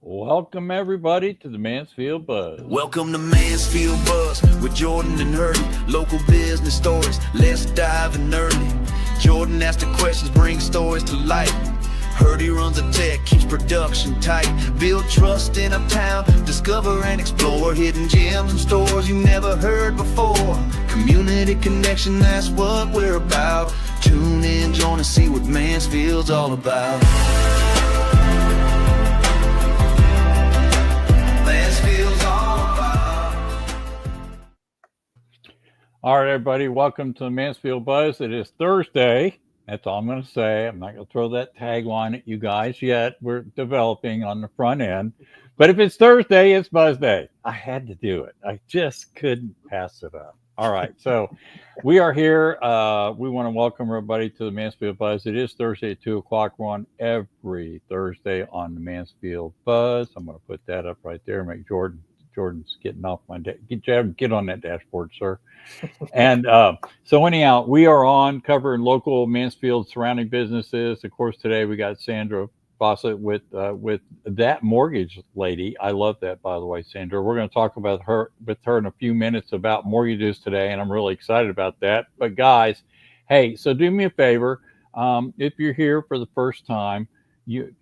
Welcome everybody to the Mansfield Buzz. Welcome to Mansfield Buzz with Jordan and Hurley. Local business stories, let's dive in early. Jordan asks the questions, bring stories to life. Hurley runs a tech, keeps production tight. Build trust in a town, discover and explore hidden gems and stores you never heard before. Community connection, that's what we're about. Tune in, join us, see what Mansfield's all about. All right, everybody, welcome to the Mansfield Buzz. It is Thursday. That's all I'm going to say. I'm not going to throw that tagline at you guys yet. We're developing on the front end. But if it's Thursday, it's Buzz Day. I had to do it. I just couldn't pass it up. All right, so we are here. We want to welcome everybody to the Mansfield Buzz. It is Thursday at 2 o'clock. We're on every Thursday on the Mansfield Buzz. I'm going to put that up right there. Make Jordan's getting off my get on that dashboard, sir. And so anyhow, we are on covering local Mansfield surrounding businesses. Of course, today we got Sandra Fossett with that mortgage lady. I love that, by the way, Sandra. We're going to talk about her in a few minutes about mortgages today, and I'm really excited about that. But guys, hey, so do me a favor. If you're here for the first time,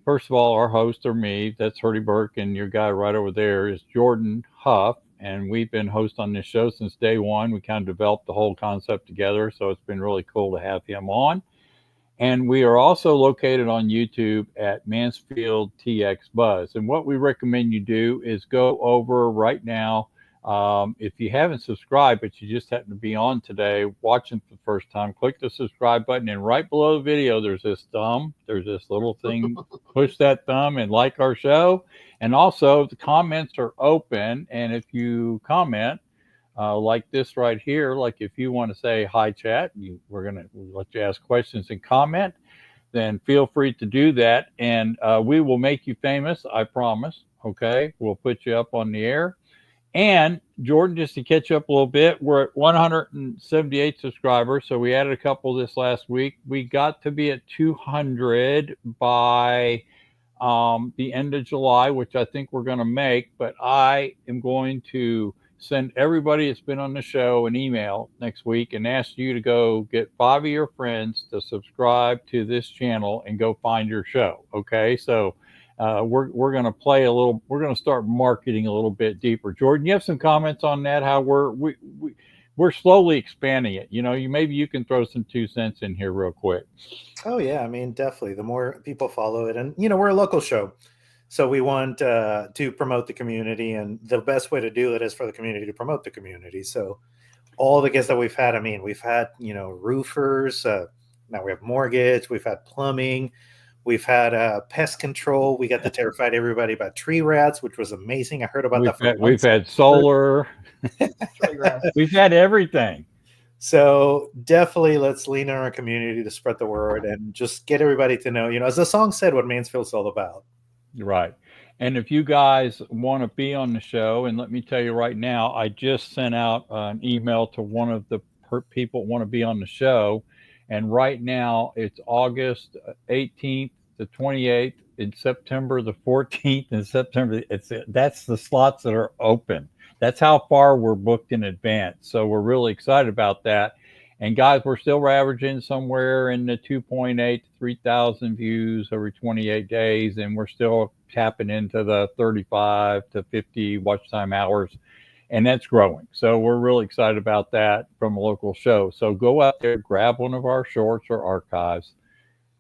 first of all, our hosts are me. That's Hurley Burke, and your guy right over there is Jordan Huff. And we've been hosts on this show since day one. We kind of developed the whole concept together, so it's been really cool to have him on. And we are also located on YouTube at Mansfield TX Buzz. And what we recommend you do is go over right now. If you haven't subscribed, but you just happen to be on today watching for the first time, click the subscribe button. And right below the video, there's this thumb. There's this little thing. Push that thumb and like our show. And also, the comments are open. And if you comment like this right here, like if you want to say hi, chat, we're going to let you ask questions and comment, then feel free to do that. And we will make you famous, I promise. Okay, we'll put you up on the air. And Jordan, just to catch up a little bit, we're at 178 subscribers. So we added a couple this last week. We got to be at 200 by the end of July, which I think we're going to make. But I am going to send everybody that's been on the show an email next week and ask you to go get 5 of your friends to subscribe to this channel and go find your show. Okay, so we're going to play a little. We're going to start marketing a little bit deeper. Jordan, you have some comments on that? How we're slowly expanding it. Maybe you can throw some 2 cents in here real quick. Oh yeah, I mean, definitely. The more people follow it, and we're a local show, so we want to promote the community, and the best way to do it is for the community to promote the community. So all the guests that we've had, we've had roofers. Now we have mortgage. We've had plumbing. We've had pest control. We got to terrified everybody about tree rats, which was amazing. I heard about that. We've had solar. We've had everything. So definitely let's lean on our community to spread the word and just get everybody to know, as the song said, what Mansfield's all about. Right. And if you guys want to be on the show, and let me tell you right now, I just sent out an email to one of the people who want to be on the show. And right now it's August 18th to 28th, in September the 14th, and September. That's the slots that are open. That's how far we're booked in advance. So we're really excited about that. And guys, we're still averaging somewhere in the 2.8 to 3,000 views every 28 days. And we're still tapping into the 35 to 50 watch time hours. And that's growing. So we're really excited about that from a local show. So go out there, grab one of our shorts or archives,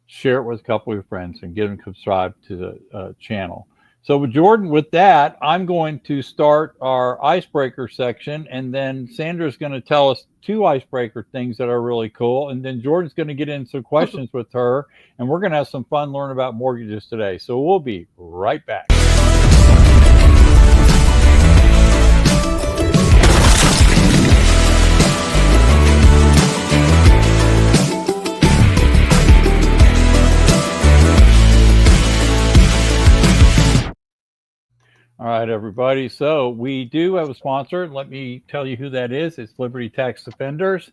share it with a couple of your friends, and get them subscribed to the channel. So with Jordan, with that, I'm going to start our icebreaker section, and then Sandra's going to tell us 2 icebreaker things that are really cool, and then Jordan's going to get in some questions with her, and we're going to have some fun learning about mortgages today. So we'll be right back. All right, everybody. So we do have a sponsor. Let me tell you who that is. It's Liberty Tax Defenders.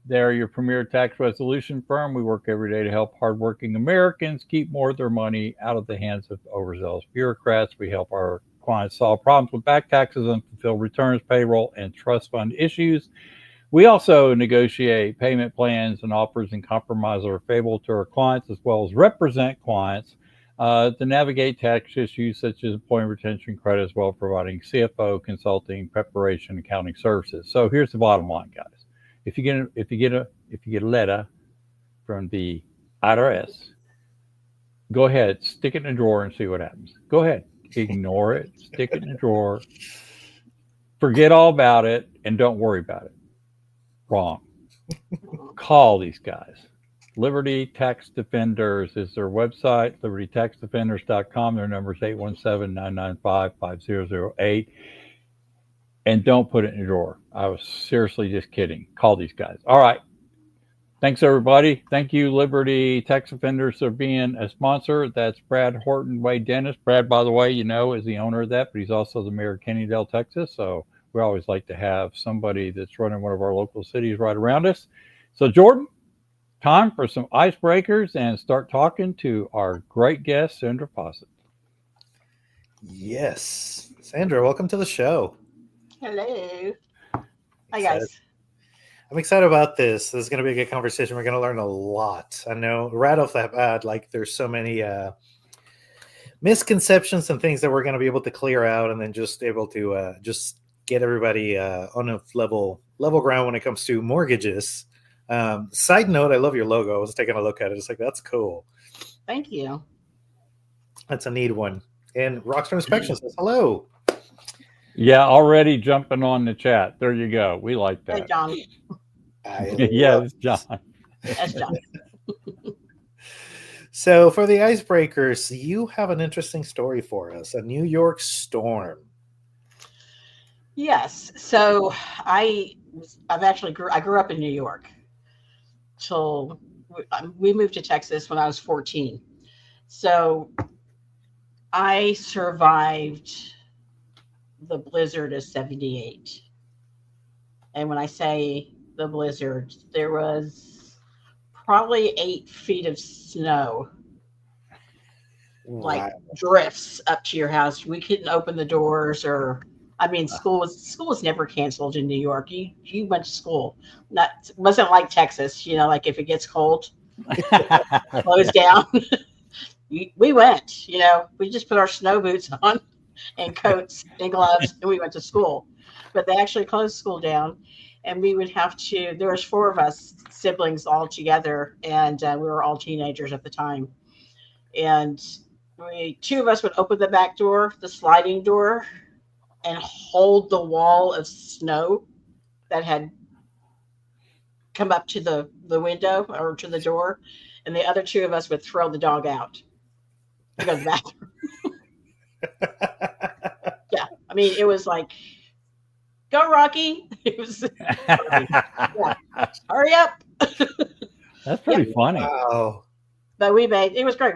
They're your premier tax resolution firm. We work every day to help hardworking Americans keep more of their money out of the hands of overzealous bureaucrats. We help our clients solve problems with back taxes, unfulfilled returns, payroll, and trust fund issues. We also negotiate payment plans and offers and compromise are favorable to our clients, as well as represent clients to navigate tax issues such as employee retention credit, as well as providing CFO consulting, preparation, accounting services. So here's the bottom line, guys. If you get a letter from the IRS, go ahead, stick it in a drawer and see what happens. Go ahead, ignore it, stick it in a drawer, forget all about it, and don't worry about it. Wrong. Call these guys. Liberty Tax Defenders is their website, libertytaxdefenders.com. Their number is 817-995-5008. And don't put it in your drawer. I was seriously just kidding. Call these guys. All right. Thanks, everybody. Thank you, Liberty Tax Defenders, for being a sponsor. That's Brad Horton, Wade Dennis. Brad, by the way, is the owner of that, but he's also the mayor of Kennedale, Texas. So we always like to have somebody that's running one of our local cities right around us. So, Jordan, time for some icebreakers and start talking to our great guest, Sandra Fossett. Yes. Sandra, welcome to the show. Hello. Hi, guys. I'm excited about this. This is going to be a good conversation. We're going to learn a lot. I know right off the bat, there's so many misconceptions and things that we're going to be able to clear out, and then just able to just get everybody on a level ground when it comes to mortgages. Side note, I love your logo. I was taking a look at it. It's like, that's cool. Thank you. That's a neat one. And Rockstar Inspection says hello. Yeah, already jumping on the chat. There you go. We like that. Hey, John. Yeah, it's John. That's John. So for the icebreakers, you have an interesting story for us, a New York storm. Yes. So I grew up in New York till we moved to Texas when I was 14. So I survived the blizzard of 78. And when I say the blizzard, there was probably 8 feet of snow, like drifts up to your house. We couldn't open the doors, school was never canceled in New York. You went to school. Wasn't like Texas, like if it gets cold, closed down. we went, we just put our snow boots on and coats and gloves, and we went to school. But they actually closed school down, and we would have to. There was 4 of us siblings all together, and we were all teenagers at the time. And 2 of us would open the back door, the sliding door, and hold the wall of snow that had come up to the window or to the door, and the other 2 of us would throw the dog out to go to the bathroom. Yeah, it was like, go Rocky. It was hurry up. That's pretty funny. Wow. But it was great.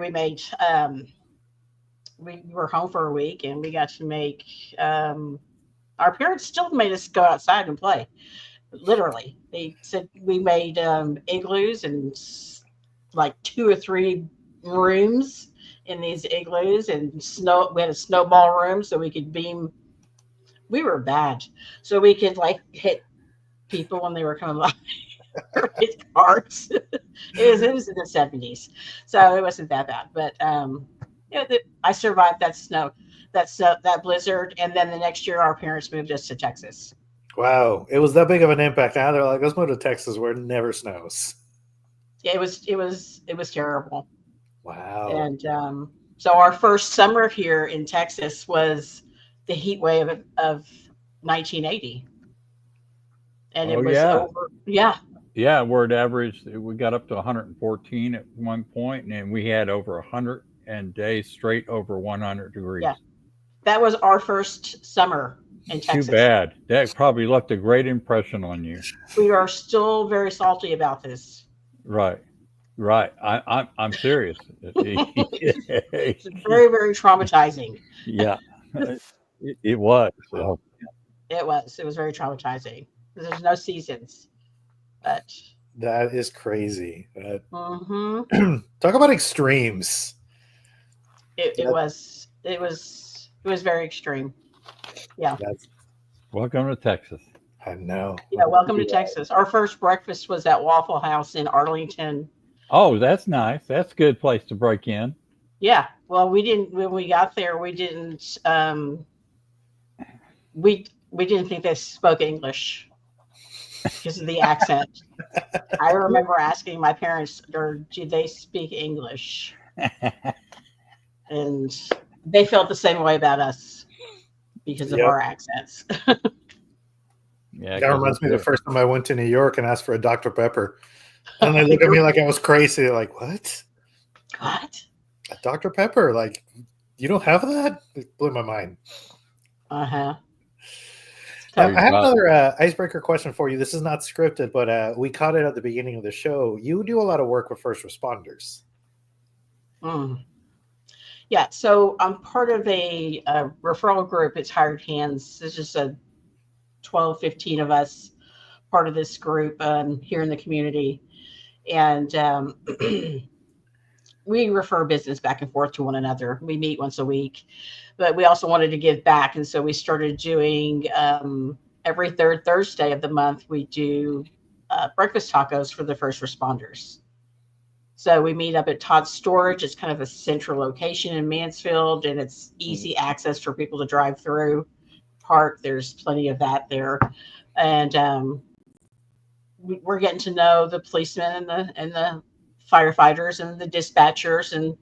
We were home for a week, and we got to make our parents still made us go outside and play. Literally, they said we made igloos and like 2 or 3 rooms in these igloos, and snow. We had a snowball room so we could beam. We were bad, so we could hit people when they were coming by. Hit cars. It was in the 70s, so it wasn't that bad. But I survived that snow, that blizzard, and then the next year our parents moved us to Texas. Wow, it was that big of an impact. Now they're like, let's move to Texas where it never snows. Yeah, it was terrible. Wow. And so our first summer here in Texas was the heat wave of 1980, and it was over. Yeah, where it averaged, we got up to 114 at one point, and we had over 100 days straight over 100 degrees. Yeah, that was our first summer in Texas. Too bad. That probably left a great impression on you. We are still very salty about this. Right. I'm serious. It's very, very traumatizing. Yeah, it was. So. It was very traumatizing. There's no seasons, but That is crazy. Mm-hmm. Talk about extremes. It was very extreme. Yeah. That's, Welcome to Texas. I know. Yeah. Welcome to Texas. Our first breakfast was at Waffle House in Arlington. Oh, that's nice. That's a good place to break in. Yeah. Well, we didn't when we got there. We didn't. We didn't think they spoke English because of the accent. I remember asking my parents, "Or do they speak English?" And they felt the same way about us because of Yep. our accents. Yeah, That reminds me of the first time I went to New York and asked for a Dr. Pepper. And they look at me like I was crazy. They're like, what? What? A Dr. Pepper? Like, you don't have that? It blew my mind. Uh-huh. I have another icebreaker question for you. This is not scripted, but we caught it at the beginning of the show. You do a lot of work with first responders. Mm. Yeah, so I'm part of a referral group. It's Hired Hands. There's just 12, 15 of us part of this group here in the community. And we refer business back and forth to one another. We meet once a week, but we also wanted to give back. And so we started doing every third Thursday of the month, we do breakfast tacos for the first responders. So we meet up at Todd's Storage. It's kind of a central location in Mansfield, and it's easy access for people to drive through. Park, there's plenty of that there. And we're getting to know the policemen and the firefighters and the dispatchers and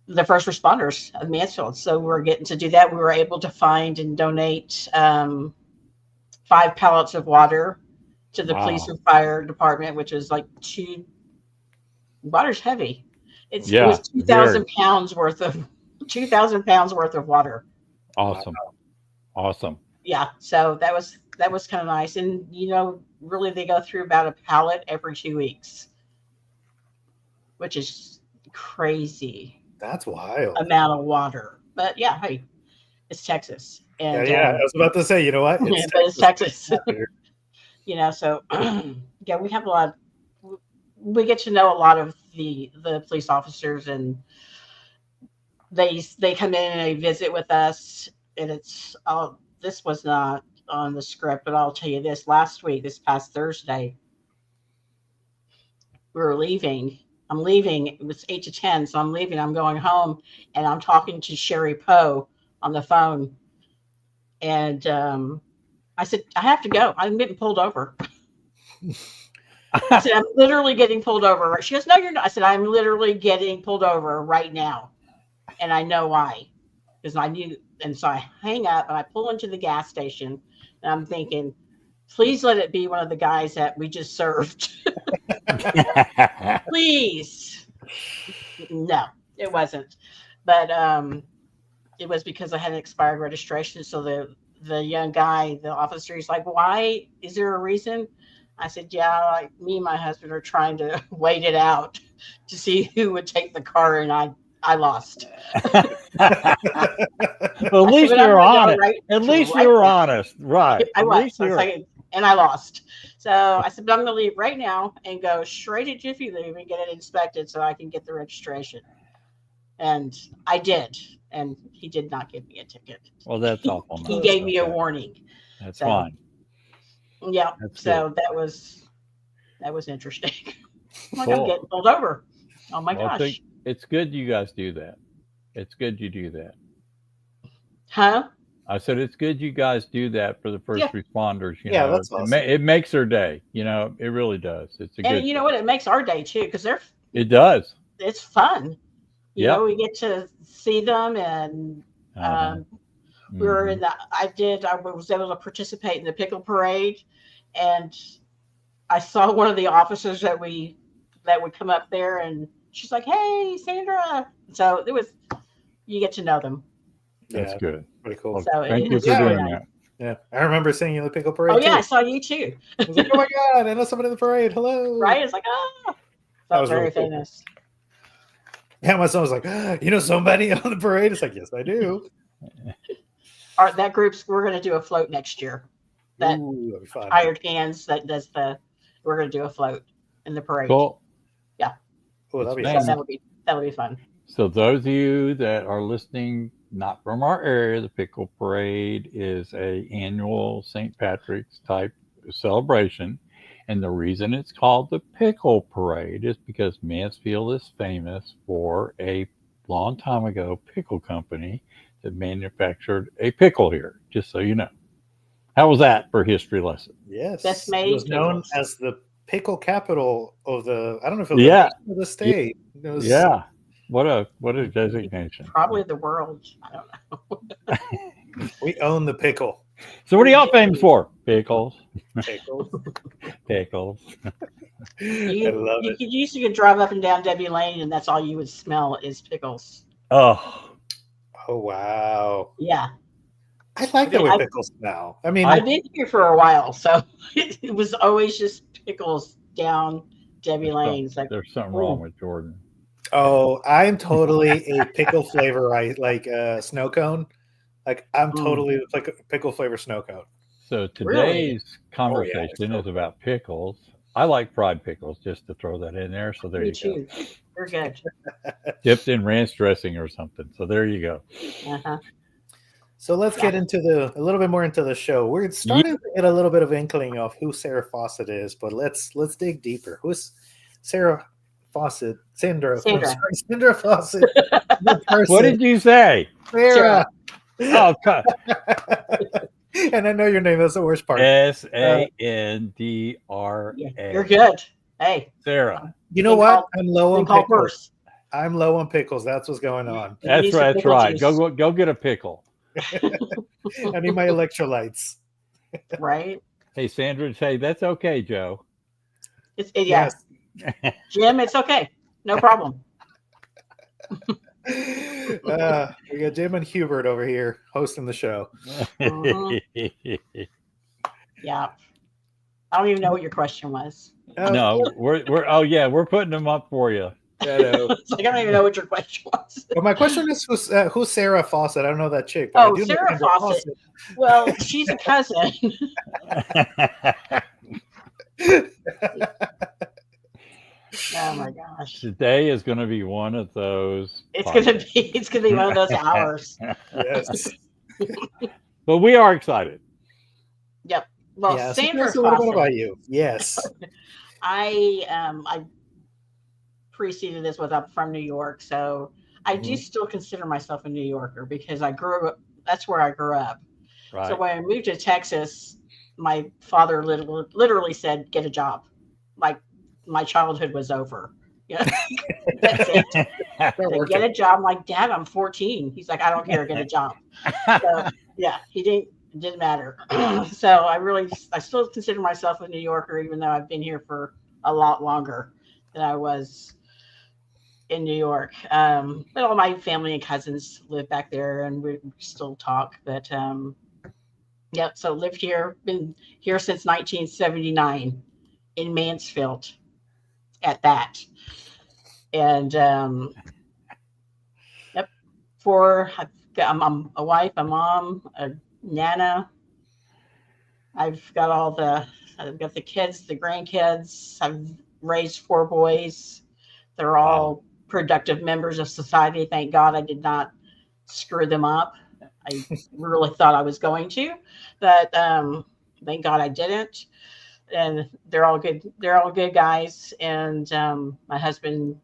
the first responders of Mansfield. So we're getting to do that. We were able to find and donate 5 pallets of water to the police and fire department, which is like water's heavy. It was 2,000 pounds worth of 2,000 pounds worth of water. Awesome. Yeah. So that was kind of nice. And really they go through about a pallet every 2 weeks, which is crazy. That's wild. Amount of water. But yeah, hey, it's Texas. And yeah, I was about to say, you know what? It's Texas. So yeah, we have we get to know a lot of the police officers, and they come in and they visit with us. And this was not on the script, but I'll tell you this: this past Thursday, we were leaving. I'm leaving. It was 8 to 10, so I'm leaving. I'm going home, and I'm talking to Sherry Poe on the phone. And I said, I have to go. I'm getting pulled over. I said, I'm literally getting pulled over. She goes, no, you're not. I said, I'm literally getting pulled over right now. And I know why. Because I knew. And so I hang up and I pull into the gas station. And I'm thinking, please let it be one of the guys that we just served. Please. No, it wasn't. But it was because I had an expired registration. So the young guy, the officer, he's like, why? Is there a reason? I said, yeah, like me and my husband are trying to wait it out to see who would take the car, and I lost. Well, at least you're honest. At least you're honest, right? I was. And I lost. So I said, but I'm going to leave right now and go straight to Jiffy Lube and get it inspected so I can get the registration. And I did. And he did not give me a ticket. Well, that's awful. He gave me a warning. That's fine. Yeah. That's so good. that was interesting. I'm getting pulled over. Oh my gosh. It's good you guys do that. It's good you do that. Huh? I said it's good you guys do that for the first responders. You know, that's awesome. It makes their day. You know, it really does. It's a good. And you know what? It makes our day too, because it does. It's fun. You know, we get to see them, and we were in I was able to participate in the pickle parade, and I saw one of the officers that would come up there, and she's like, "Hey, Sandra." So you get to know them. That's good. Pretty cool. So thank you for doing that. Yeah, I remember seeing you in the pickle parade. Oh yeah, I saw you too. I was like, oh my god, I know somebody in the parade. Hello. Right? It's like, that was very really cool. famous. Yeah, my son was like, you know somebody on the parade? It's like, yes, I do. That we're going to do a float next year. That Ooh, that'd be fun. Hired Hands that does the We're going to do a float in the parade. Cool. Oh, that'd be Yes, So ma'am. fun. that'll be fun. So those of you that are listening, not from our area, the Pickle Parade is a annual St. Patrick's type celebration. And the reason it's called the Pickle Parade is because Mansfield is famous for a long time ago pickle company that manufactured a pickle here, just so you know. How was that for history lesson? Yes. Best It made was known pickles. as the pickle capital of the, I don't know if it was Yeah. the nation of the state. It was, Yeah. What a designation. Probably the world. I don't know. we own the pickle. So what are y'all famous for? Pickles. Pickle. Pickles. I love it. You could drive up and down Debbie Lane, and that's all you would smell is pickles. Oh. Oh, wow. Yeah. I like the way I- pickles smell. I mean, I've been here for a while, so it was always just pickles down Debbie Lane. It's like, There's something wrong with Jordan. oh, I'm totally a pickle flavor. I like snow cone. Like I'm totally like a pickle flavor snow cone. So Really? today's conversation is about pickles. I like fried pickles, just to throw that in there. So there me you too. They're good. go. Dipped in ranch dressing or something. So there you go. Uh-huh. So let's get into a little bit more into the show. We're starting to get a little bit of inkling of who Sarah Fossett is, but let's dig deeper. Who's Sarah Fossett? Sandra. I'm Sandra. sorry, Sandra Fossett. The person. What did you say? Sarah? Oh, cut. And I know your name. That's the worst part. Sandra. Yeah, you're good. Hey, Sarah. You know Think what? call- I'm low on call pickles. first. I'm low on pickles. That's what's going on. You That's need some right. That's pickle right. juice, Go get a pickle. I need my electrolytes. right? Hey, Sandra, say that's okay, Joe. Yeah, Jim, it's okay. No problem. We got Jim and Hubert over here hosting the show. Mhm. Yeah. I don't even know what your question was. No, we're putting them up for you. It's like I don't even know what your question was. Well, my question is who's Sarah Fossett? I don't know that chick. But I Oh, do know Sarah Sandra Fossett. Well, she's a cousin. Oh my gosh. Today is going to be one of those. It's gonna be one of those hours. Yes. But we are excited. Yep. Well, Yeah, so Sandra tell us a little bit Fossett. about you. Yes. I preceded this with I'm from New York, so I do Mhm. still consider myself a New Yorker because I grew up. That's where I grew up. Right. So when I moved to Texas, my father literally said, "Get a job." Like my childhood was over. Yeah, that's it. Start Like, working. get a job. I'm like, Dad, I'm 14. He's like, I don't care. Get a job. So yeah, it didn't matter. So I still consider myself a New Yorker, even though I've been here for a lot longer than I was in New York. But all my family and cousins live back there, and we still talk. But yeah, so lived here, been here since 1979 in Mansfield. At that, and yep, I'm a wife, a mom, a nana. I've got the kids, the grandkids. I've raised 4 boys. They're all productive members of society. Thank God I did not screw them up. I really thought I was going to, but thank God I didn't. And they're all good. They're all good guys. And my husband,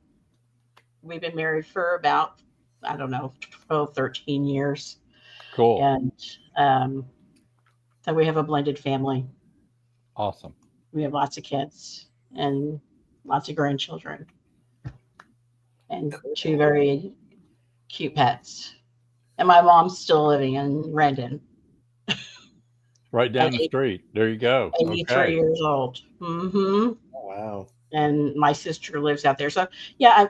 we've been married for about, I don't know, 12, 13 years. Cool. And so we have a blended family. Awesome. We have lots of kids and lots of grandchildren and 2 very cute pets. And my mom's still living in Rendon, Right down At the street. There you go. 83 Okay. years old. Mm-hmm. Oh, wow. And my sister lives out there. So yeah,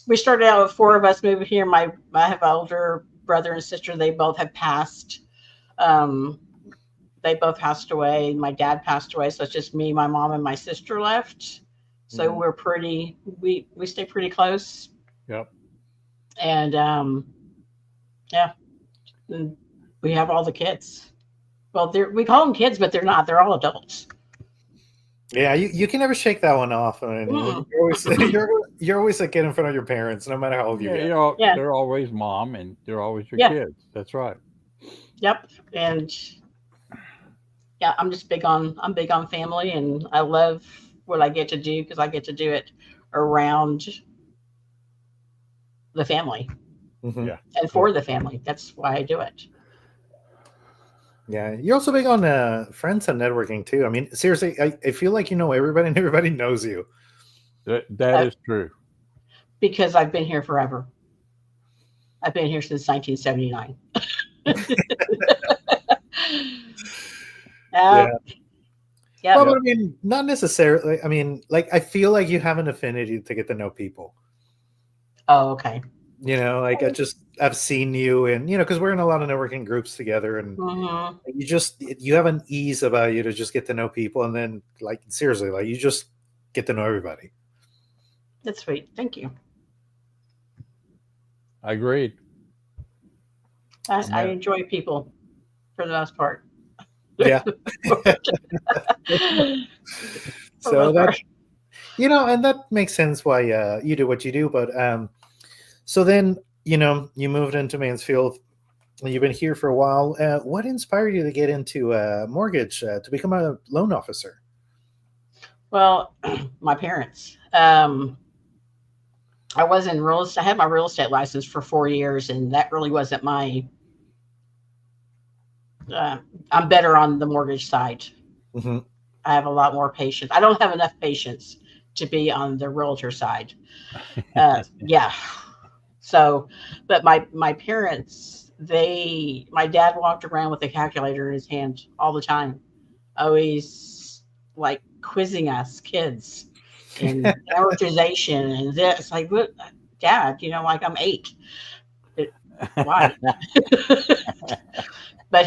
we started out with 4 of us moving here. I have an older brother and sister. They both have passed. They both passed away. My dad passed away, so it's just me, my mom, and my sister left. So Mhm. we stay pretty close. Yep. And yeah, and we have all the kids. Well, we call them kids, but they're not. They're all adults. Yeah, you can never shake that one off. I mean, Mm. you're always you're always a kid in front of your parents, no matter how old you Yeah, get. Yeah. they're always mom and they're always your Yeah. kids. That's right. Yep. And yeah, I'm big on family, and I love what I get to do because I get to do it around the family Hmm. Yeah. and for the family. That's why I do it. Yeah, you're also big on friends and networking too. I mean, seriously, I feel like you know everybody and everybody knows you. That Uh, is true. because I've been here forever. I've been here since 1979. Yeah. Yep. Well, but I mean, not necessarily. I mean, like I feel like you have an affinity to get to know people. Oh, okay. You know, like I've seen you, and because we're in a lot of networking groups together, and Hmm. you have an ease about you to just get to know people, and then like seriously, like you just get to know everybody. That's sweet. Thank you. I agreed. I Yeah. enjoy people for the most part. Yeah. So that and that makes sense why you do what you do. But so then you moved into Mansfield. You've been here for a while. What inspired you to get into mortgage to become a loan officer? Well, my parents. I was in real estate. I had my real estate license for 4 years, and that really wasn't my. I'm better on the mortgage side. Mm-hmm. I have a lot more patience. I don't have enough patience to be on the realtor side. Yeah. So, but my parents, my dad walked around with a calculator in his hand all the time, always like quizzing us kids in amortization and this. Like, what, Dad? Like I'm 8. Why? But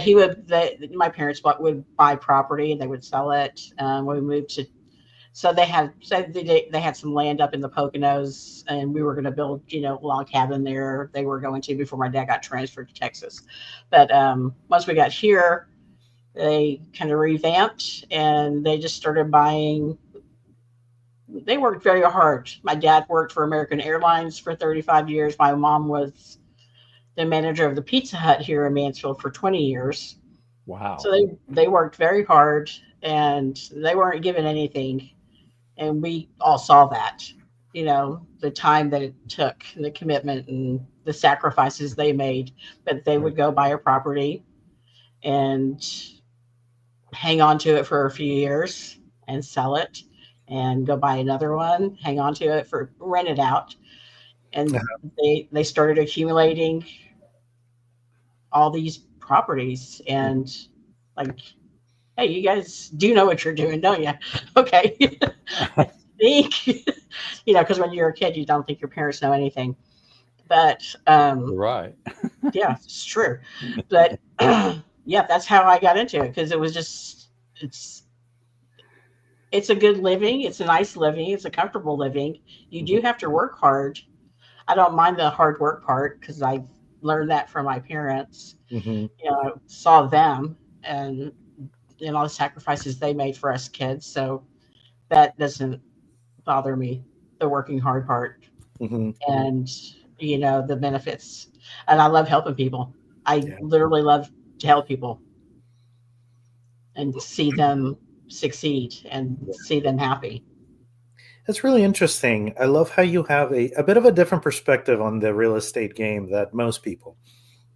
my parents would buy property and they would sell it. When we moved to, so they had some land up in the Poconos, and we were going to build, a log cabin there. They were going to before my dad got transferred to Texas. But once we got here, they kind of revamped and they just started buying. They worked very hard. My dad worked for American Airlines for 35 years. My mom was the manager of the Pizza Hut here in Mansfield for 20 years. Wow. So they worked very hard and they weren't given anything. And we all saw that, the time that it took, and the commitment and the sacrifices they made. But they would go buy a property and hang on to it for a few years and sell it and go buy another one, hang on to it for rent it out. And they started accumulating all these properties, and like, hey, you guys do know what you're doing, don't you? Okay. I think, because when you're a kid, you don't think your parents know anything. But You're right. yeah, it's true. But yeah, that's how I got into it, because it was just it's a good living, it's a nice living, it's a comfortable living. You do have to work hard. I don't mind the hard work part because I learned that from my parents. Mm-hmm. I saw them and all the sacrifices they made for us kids. So that doesn't bother me, the working hard part. Mm-hmm. And the benefits. And I love helping people. I literally love to help people and see them succeed and see them happy. That's really interesting. I love how you have a bit of a different perspective on the real estate game that most people,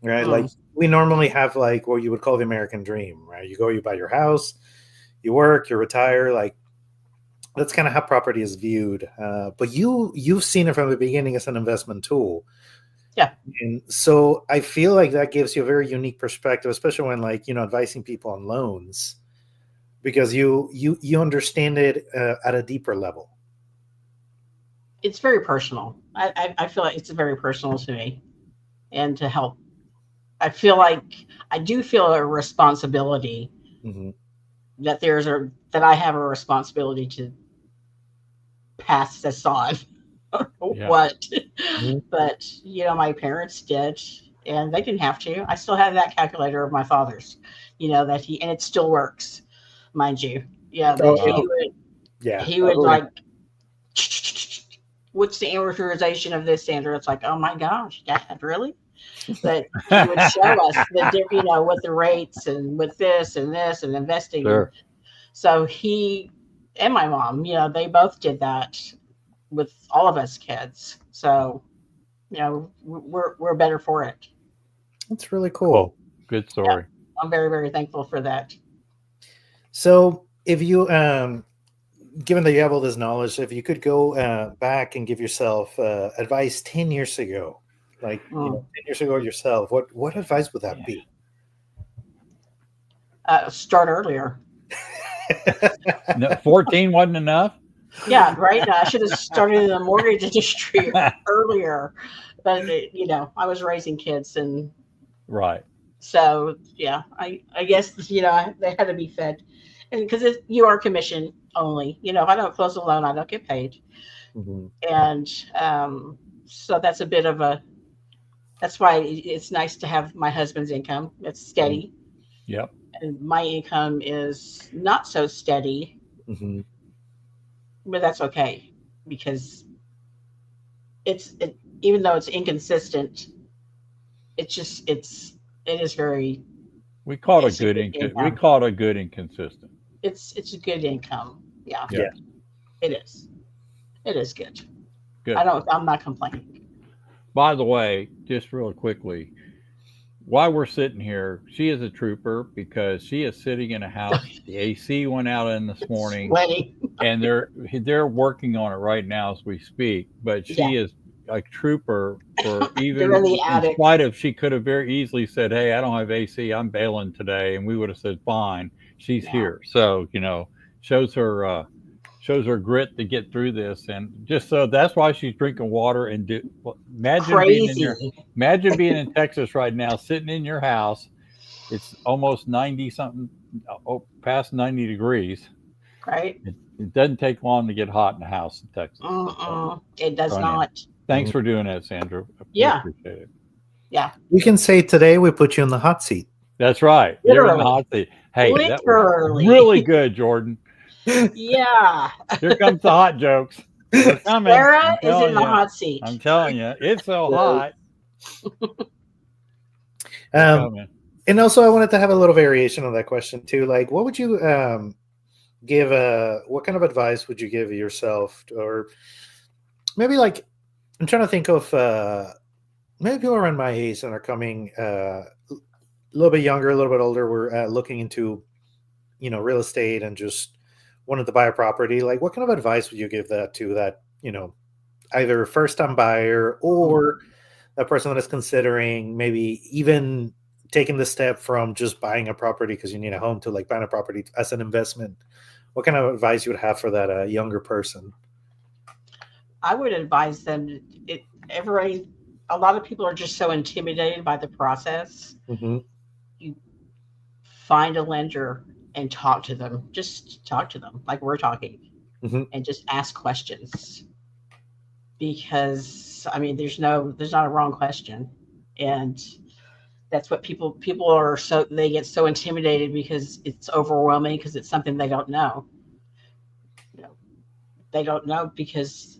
right? Like we normally have like what you would call the American dream, right? You go, you buy your house, you work, you retire. Like that's kind of how property is viewed. But you've seen it from the beginning as an investment tool. Yeah. And so I feel like that gives you a very unique perspective, especially when like, advising people on loans, because you understand it at a deeper level. It's very personal. I feel like it's very personal to me, and to help. I do feel a responsibility that that I have a responsibility to pass this on. What? But my parents did, and they didn't have to. I still have that calculator of my father's, and it still works, mind you. Yeah, Yeah. He would totally. like, what's the amortization of this, Sandra? It's like, oh my gosh, Dad, really? But he would show us with the rates and with this and investing. And Sure. so he and my mom, they both did that with all of us kids. So, we're better for it. That's really Cool. cool. Good story. I'm very, very thankful for that. So if you, given that you have all this knowledge, if you could go back and give yourself advice 10 years ago, like 10 years ago yourself, what advice would that be? Start earlier. No, 14 wasn't enough. Yeah, right. I should have started in the mortgage industry earlier, but I was raising kids, and Right. so yeah, I guess they had to be fed, and because you are commission only. If I don't close a loan, I don't get paid, and so that's a bit of a. That's why it's nice to have my husband's income. It's steady. Yep. And my income is not so steady. But that's okay, because even though it's inconsistent, it is very. We call it a good income. We call it a good and consistent. It's a good income. Yeah. Yeah. It is. It is good. Good. I'm not complaining. By the way, just real quickly, while we're sitting here, she is a trooper because she is sitting in a house. The AC went out in this morning, and they're working on it right now as we speak. But she is a trooper for even in spite of, she could have very easily said, "Hey, I don't have AC. I'm bailing today," and we would have said, "Fine." She's here, so shows her grit to get through this, and just so that's why she's drinking water. And imagine being in Texas right now, sitting in your house. It's almost 90 something, past 90 degrees. Right. It doesn't take long to get hot in the house in Texas. It does not. Thanks for doing that, Sandra. Yeah. Appreciate it. Yeah. We can say today we put you in the hot seat. That's right. Literally. You're in the hot seat. Hey, Literally. that was really good, Jordan. Yeah. Here comes the hot jokes. Sarah is in the hot seat. I'm telling you, it's so hot. And also, I wanted to have a little variation on that question too. Like, what would you give? What kind of advice would you give yourself, or maybe like I'm trying to think of maybe people around my age and are coming a little bit younger, a little bit older. We're looking into real estate and just wanted to buy a property. Like, what kind of advice would you give that to that either first time buyer or a person that is considering maybe even taking the step from just buying a property because you need a home to like buying a property as an investment? What kind of advice you would have for that younger person? I would advise them. A lot of people are just so intimidated by the process. You find a lender and talk to them. Just talk to them like we're talking, and just ask questions. Because there's not a wrong question, and that's what people are they get so intimidated because it's overwhelming, because it's something they don't know. They don't know because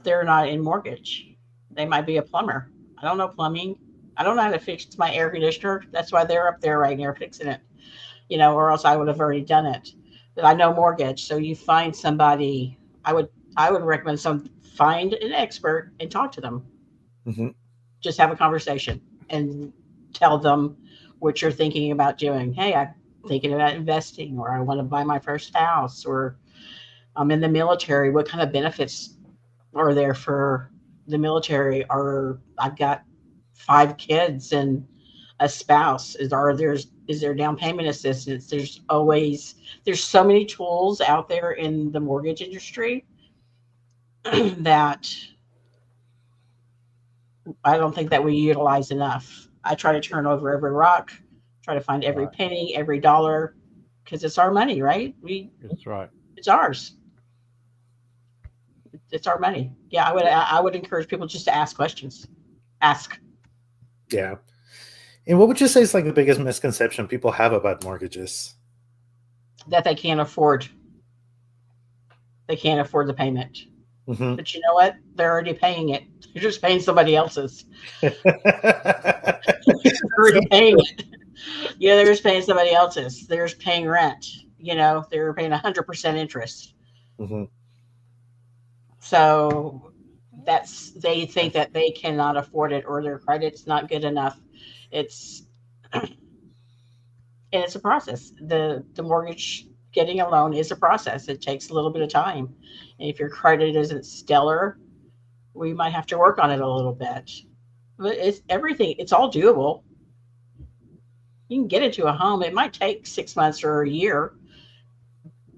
they're not in mortgage. They might be a plumber. I don't know plumbing. I don't know how to fix my air conditioner. That's why they're up there right now fixing it, or else I would have already done it. But I know mortgage. So you find somebody. I would recommend find an expert and talk to them. Just have a conversation and tell them what you're thinking about doing. Hey, I'm thinking about investing, or I want to buy my first house, or I'm in the military. What kind of benefits are there for the military? Or I've got 5 kids and a spouse. Is there down payment assistance? There's so many tools out there in the mortgage industry that I don't think that we utilize enough. I try to turn over every rock, try to find every penny, every dollar, because it's our money, right? That's right. It's ours. It's our money. Yeah, I would encourage people just to ask questions. Ask. Yeah. And what would you say is like the biggest misconception people have about mortgages? That they can't afford. they can't afford the payment. Mhm. But you know what? They're already paying it. You're just paying somebody else's. You're already paying it. Yeah, they're just paying somebody else's. They're just paying rent. They're paying 100% interest. Mhm. So they think that they cannot afford it or their credit's not good enough. It's and it's a process. The mortgage getting a loan is a process. It takes a little bit of time. And if your credit isn't stellar, we might have to work on it a little bit. But it's all doable. You can get into a home. It might take 6 months or a year,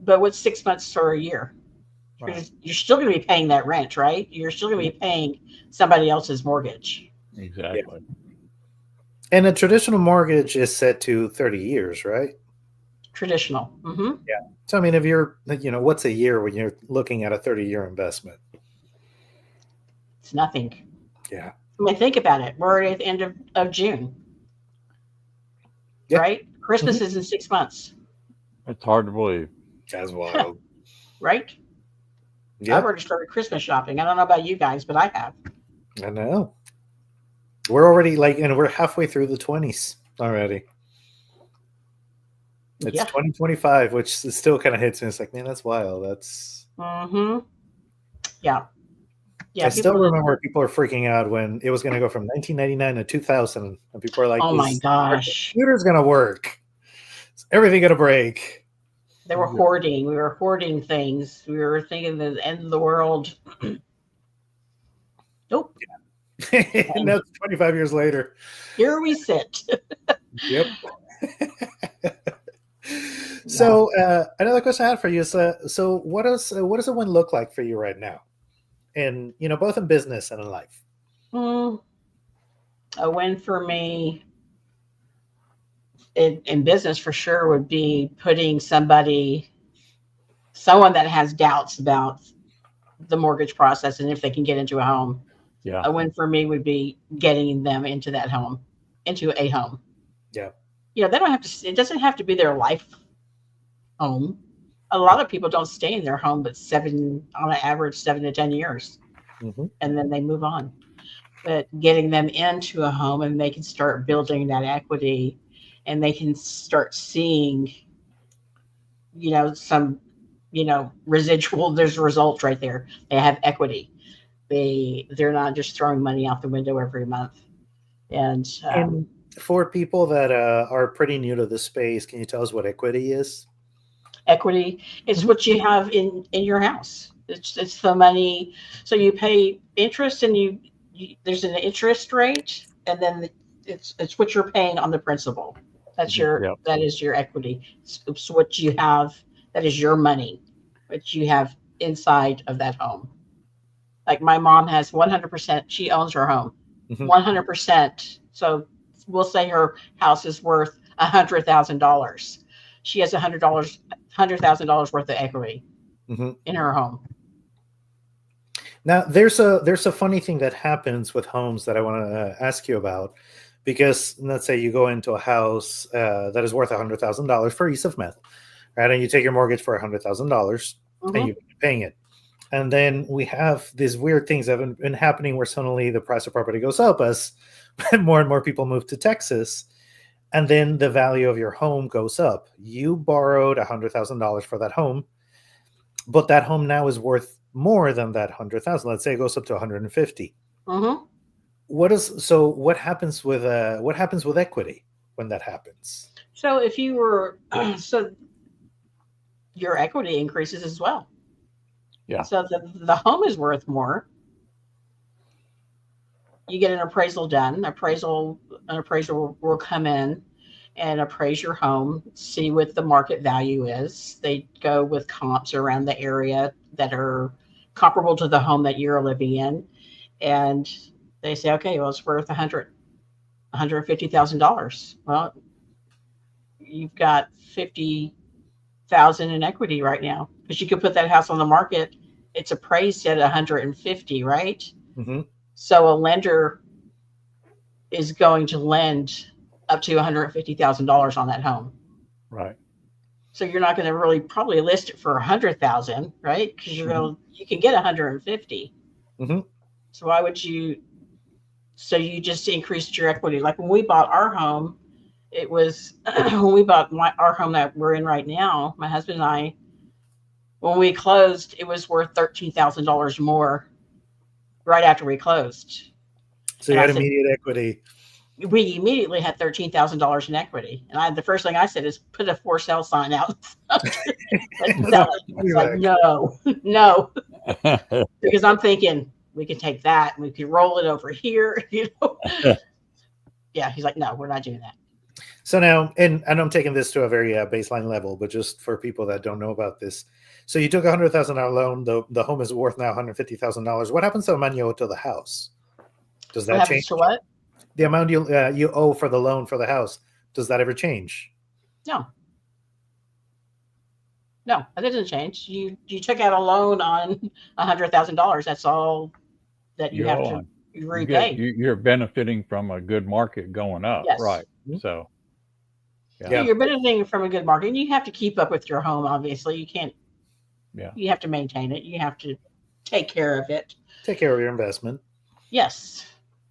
but what's 6 months or a year? Right. You're still going to be paying that rent, right? You're still going to be paying somebody else's mortgage. Exactly. And a traditional mortgage is set to 30 years, right? Traditional. Hmm. Yeah. So, I mean, if you're, what's a year when you're looking at a 30-year investment? It's nothing. Yeah. I mean, think about it. We're at the end of June, Yeah. right? Christmas is in 6 months, It's hard to believe. That's wild. right? Yeah. I've already started Christmas shopping. I don't know about you guys, but I have. I know. We're already and we're halfway through the 20s already. It's 2025, which still kind of hits me. It's like, man, that's wild. That's. Mm-hmm. Yeah. Yeah. I still remember people are freaking out when it was going to go from 1999 to 2000, and people are like, "Oh my gosh, computer's going to work? Is everything going to break?" They were hoarding. We were hoarding things. We were thinking the end of the world. Nope. And that's 25 years later. Here we sit. Yep. So another question I had for you is, so what does a win look like for you right now? And, both in business and in life. A win for me in business for sure would be putting someone that has doubts about the mortgage process and if they can get into a home. Yeah. A win for me would be getting them into a home. Yeah. They don't have to, it doesn't have to be their life home. A lot of people don't stay in their home but on an average 7 to 10 years. Mm-hmm. And then they move on. But getting them into a home and they can start building that equity and they can start seeing, some, residual, there's a result right there. They have equity. They're not just throwing money out the window every month. And for people that are pretty new to this space, can you tell us what equity is? Equity is what you have in your house. It's the money. So you pay interest and there's an interest rate, and then it's what you're paying on the principal. That is your equity. It's what you have. That is your money, what you have inside of that home. Like my mom has 100%. She owns her home, 100%. So we'll say her house is worth $100,000. She has $100,000 worth of equity in her home. Now, there's a funny thing that happens with homes that I want to ask you about, because let's say you go into a house that is worth $100,000 for use of math, right? And you take your mortgage for $100,000 and you're paying it. And then we have these weird things that have been happening where suddenly the price of property goes up as more and more people move to Texas. And then the value of your home goes up. You borrowed $100,000 for that home, but that home now is worth more than that 100,000. Let's say it goes up to 150. What happens with equity when that happens? So if you were your equity increases as well. Yeah. So the home is worth more. You get an appraisal done. An appraiser will come in and appraise your home, see what the market value is. They go with comps around the area that are comparable to the home that you're living in. And they say, okay, well, it's worth $150,000. Well, you've got $50,000 in equity right now, because you could put that house on the market. It's appraised at 150, right? So a lender is going to lend up to $150,000 on that home. Right. So you're not going to really probably list it for 100,000, right? Because you can get 150. Mhm. So why would you? So you just increased your equity. Like when we bought our home, it was when we bought our home that we're in right now. My husband and I, when we closed, it was worth $13,000 more right after we closed. So you And I had said, immediate equity. we immediately had $13,000 in equity. And the first thing I said is put a for sale sign out. Let's sell it. It's like, no, no, because I'm thinking we can take that and we could roll it over here. Yeah. He's like, no, we're not doing that. So now, and I'm taking this to a very baseline level, but just for people that don't know about this. So you took $100,000 loan. The home is worth now $150,000. What happens to the money you owe to the house? Does that What change? happens to what? The amount you owe for the loan for the house, does that ever change? No, that doesn't change. You took out a loan on $100,000. That's all that you have to repay. You're benefiting from a good market going up, Yes. right? Mhm. So, Yeah, you're benefiting from a good market. And you have to keep up with your home. Obviously, you can't. Yeah. You have to maintain it. You have to take care of it. Take care of your investment. Yes.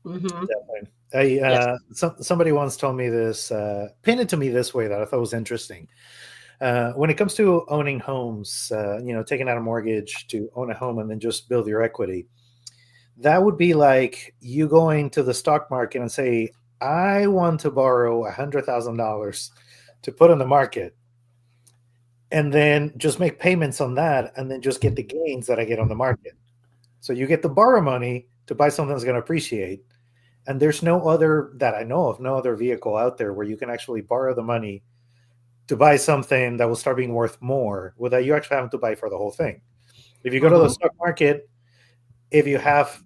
Mm-hmm. Definitely. Somebody once told me this, painted to me this way that I thought was interesting. When it comes to owning homes, taking out a mortgage to own a home and then just build your equity, that would be like you going to the stock market and say, I want to borrow $100,000 to put on the market and then just make payments on that and then just get the gains that I get on the market. So you get to borrow money to buy something that's going to appreciate. And there's no other that I know of, no other vehicle out there where you can actually borrow the money to buy something that will start being worth more without you actually having to buy for the whole thing. If you go to the stock market, if you have,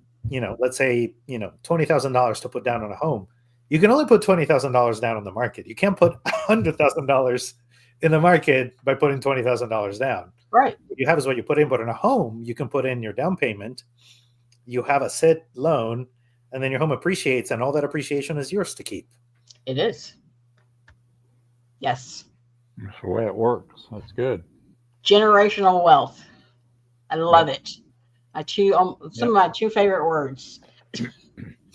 let's say, $20,000 to put down on a home, you can only put $20,000 down on the market. You can't put $100,000 in the market by putting $20,000 down. Right. What you have is what you put in, but in a home, you can put in your down payment. You have a set loan, and then your home appreciates, and all that appreciation is yours to keep. It is. Yes. That's the way it works. That's good. Generational wealth. I love it. Some of my two favorite words.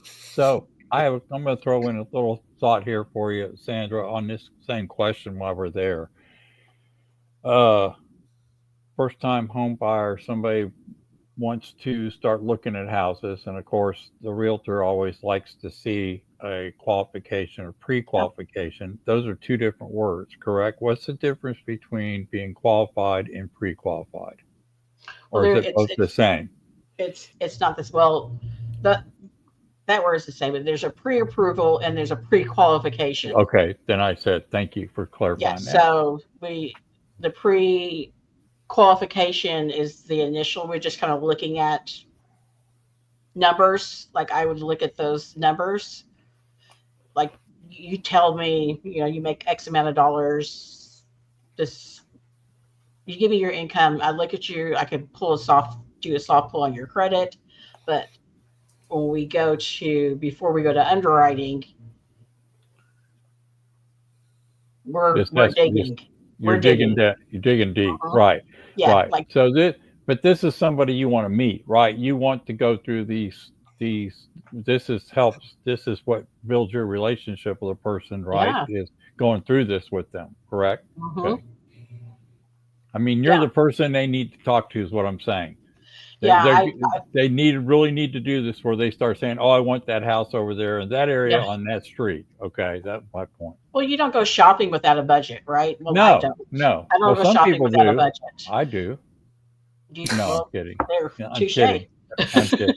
So I'm going to throw in a little thought here for you, Sandra, on this same question while we're there. First time home buyer, somebody wants to start looking at houses. And of course, the realtor always likes to see a qualification or pre-qualification. Those are two different words, correct? What's the difference between being qualified and pre-qualified? Or is it both the same? It's not this. Well, that word is the same, but there's a pre-approval and there's a pre-qualification. Okay, then I said thank you for clarifying that. So the pre-qualification is the initial. We're just kind of looking at numbers. Like I would look at those numbers. Like you tell me, you make X amount of dollars. You give me your income. I look at you. I could do a soft pull on your credit, but when we go before we go to underwriting, we're digging. You're digging deep, right? Yeah, right. So this is somebody you want to meet, right? You want to go through these. This is what builds your relationship with a person, right? Yeah. Is going through this with them, correct? Mm-hmm. Okay. I mean, you're the person they need to talk to, is what I'm saying. They really need to do this where they start saying, "Oh, I want that house over there in that area on that street." Okay, that's my point. Well, you don't go shopping without a budget, right? Well, no, I don't. No. I don't go shopping without a budget. I do. No, I'm kidding. I'm kidding. I'm kidding.